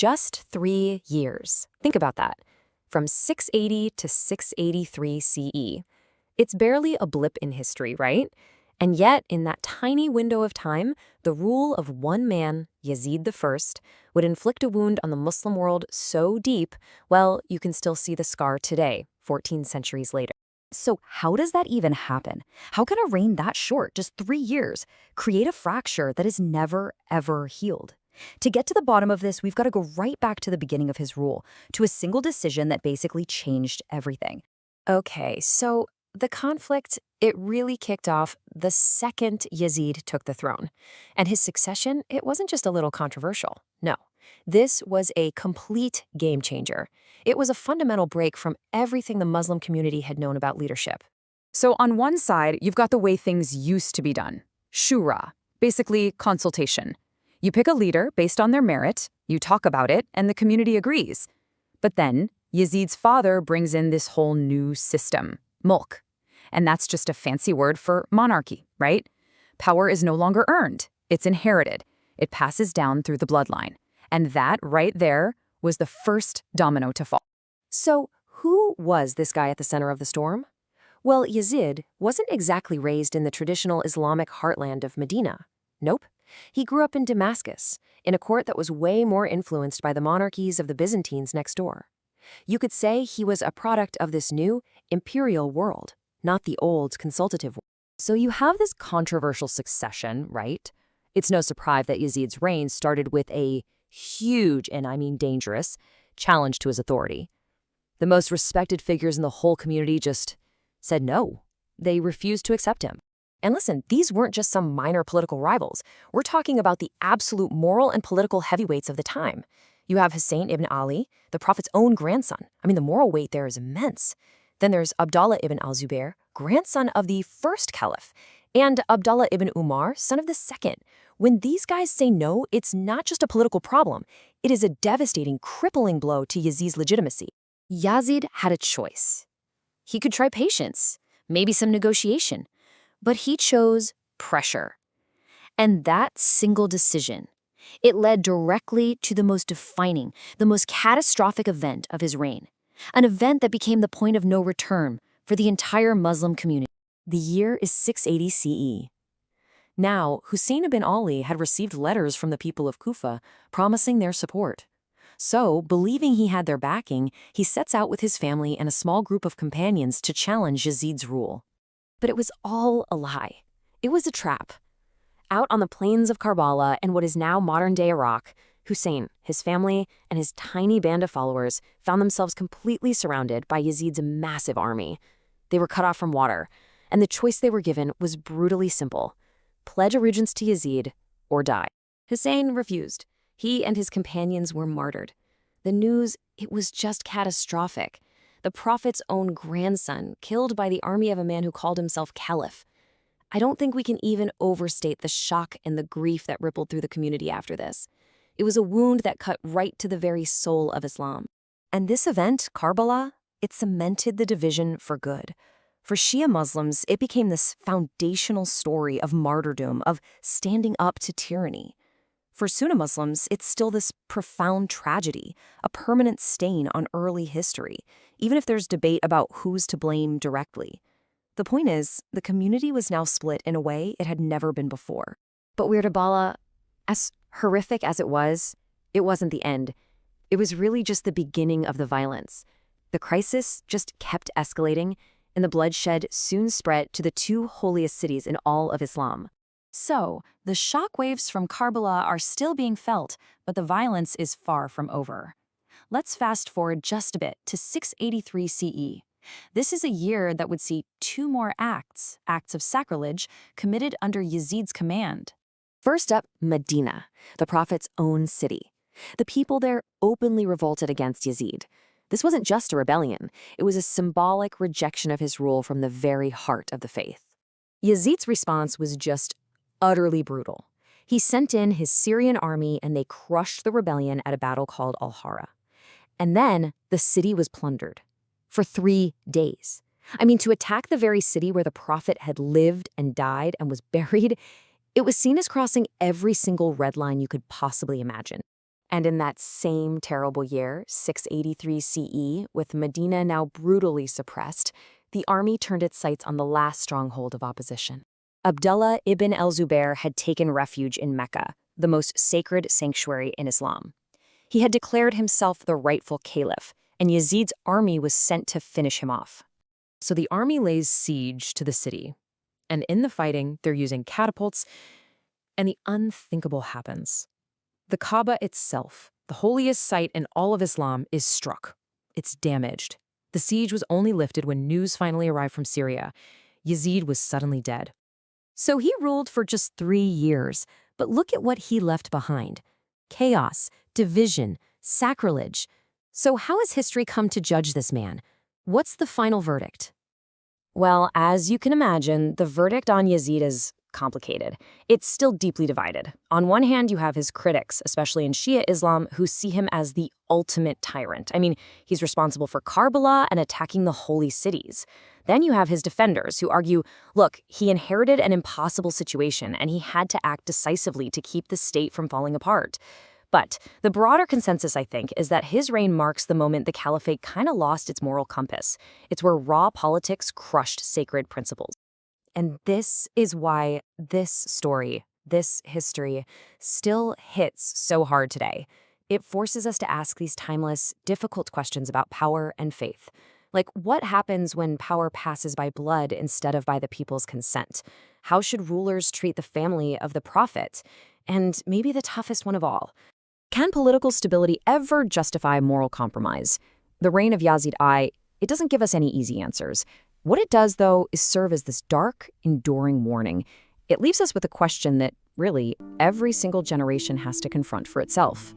Just 3 years. Think about that. From 680 to 683 CE. It's barely a blip in history, right? And yet, in that tiny window of time, the rule of one man, Yazid I, would inflict a wound on the Muslim world so deep, well, you can still see the scar today, 14 centuries later. So how does that even happen? How can a reign that short, just 3 years, create a fracture that is never, ever healed? To get to the bottom of this, we've got to go right back to the beginning of his rule, to a single decision that basically changed everything. Okay, so the conflict, it really kicked off the second Yazid took the throne. And his succession, it wasn't just a little controversial. No, this was a complete game changer. It was a fundamental break from everything the Muslim community had known about leadership. So on one side, you've got the way things used to be done. Shura, basically consultation. You pick a leader based on their merit, you talk about it, and the community agrees. But then, Yazid's father brings in this whole new system, mulk. And that's just a fancy word for monarchy, right? Power is no longer earned, it's inherited. It passes down through the bloodline. And that right there was the first domino to fall. So who was this guy at the center of the storm? Well, Yazid wasn't exactly raised in the traditional Islamic heartland of Medina. Nope. He grew up in Damascus, in a court that was way more influenced by the monarchies of the Byzantines next door. You could say he was a product of this new imperial world, not the old consultative world. So you have this controversial succession, right? It's no surprise that Yazid's reign started with a huge, and I mean dangerous, challenge to his authority. The most respected figures in the whole community just said no. They refused to accept him. And listen, these weren't just some minor political rivals. We're talking about the absolute moral and political heavyweights of the time. You have Husayn ibn Ali, the Prophet's own grandson. I mean, the moral weight there is immense. Then there's Abdullah ibn al-Zubair, grandson of the first caliph, and Abdullah ibn Umar, son of the second. When these guys say no, it's not just a political problem. It is a devastating, crippling blow to Yazid's legitimacy. Yazid had a choice. He could try patience, maybe some negotiation, but he chose pressure. And that single decision, it led directly to the most defining, the most catastrophic event of his reign, an event that became the point of no return for the entire Muslim community. The year is 680 CE. Now, Husayn ibn Ali had received letters from the people of Kufa promising their support. So, believing he had their backing, he sets out with his family and a small group of companions to challenge Yazid's rule. But it was all a lie. It was a trap. Out on the plains of Karbala and what is now modern-day Iraq, Husayn, his family, and his tiny band of followers found themselves completely surrounded by Yazid's massive army. They were cut off from water, and the choice they were given was brutally simple: pledge allegiance to Yazid or die. Husayn refused. He and his companions were martyred. The news, it was just catastrophic. The Prophet's own grandson, killed by the army of a man who called himself caliph. I don't think we can even overstate the shock and the grief that rippled through the community after this. It was a wound that cut right to the very soul of Islam. And this event, Karbala, it cemented the division for good. For Shia Muslims, it became this foundational story of martyrdom, of standing up to tyranny. For Sunni Muslims, it's still this profound tragedy, a permanent stain on early history, even if there's debate about who's to blame directly. The point is, the community was now split in a way it had never been before. But Karbala, as horrific as it wasn't the end. It was really just the beginning of the violence. The crisis just kept escalating, and the bloodshed soon spread to the two holiest cities in all of Islam. So, the shockwaves from Karbala are still being felt, but the violence is far from over. Let's fast forward just a bit to 683 CE. This is a year that would see 2 more acts of sacrilege, committed under Yazid's command. First up, Medina, the Prophet's own city. The people there openly revolted against Yazid. This wasn't just a rebellion, it was a symbolic rejection of his rule from the very heart of the faith. Yazid's response was just utterly brutal. He sent in his Syrian army and they crushed the rebellion at a battle called Al-Hara. And then the city was plundered. For 3 days. I mean, to attack the very city where the Prophet had lived and died and was buried, it was seen as crossing every single red line you could possibly imagine. And in that same terrible year, 683 CE, with Medina now brutally suppressed, the army turned its sights on the last stronghold of opposition. Abdullah ibn al-Zubair had taken refuge in Mecca, the most sacred sanctuary in Islam. He had declared himself the rightful caliph, and Yazid's army was sent to finish him off. So the army lays siege to the city. And in the fighting, they're using catapults, and the unthinkable happens. The Kaaba itself, the holiest site in all of Islam, is struck. It's damaged. The siege was only lifted when news finally arrived from Syria. Yazid was suddenly dead. So he ruled for just 3 years, but look at what he left behind. Chaos, division, sacrilege. So how has history come to judge this man? What's the final verdict? Well, as you can imagine, the verdict on Yazid is complicated. It's still deeply divided. On one hand, you have his critics, especially in Shia Islam, who see him as the ultimate tyrant. I mean, he's responsible for Karbala and attacking the holy cities. Then you have his defenders who argue, look, he inherited an impossible situation and he had to act decisively to keep the state from falling apart. But the broader consensus, I think, is that his reign marks the moment the caliphate kind of lost its moral compass. It's where raw politics crushed sacred principles. And this is why this story, this history, still hits so hard today. It forces us to ask these timeless, difficult questions about power and faith. Like, what happens when power passes by blood instead of by the people's consent? How should rulers treat the family of the prophet? And maybe the toughest one of all, can political stability ever justify moral compromise? The reign of Yazid I, it doesn't give us any easy answers. What it does, though, is serve as this dark, enduring warning. It leaves us with a question that, really, every single generation has to confront for itself.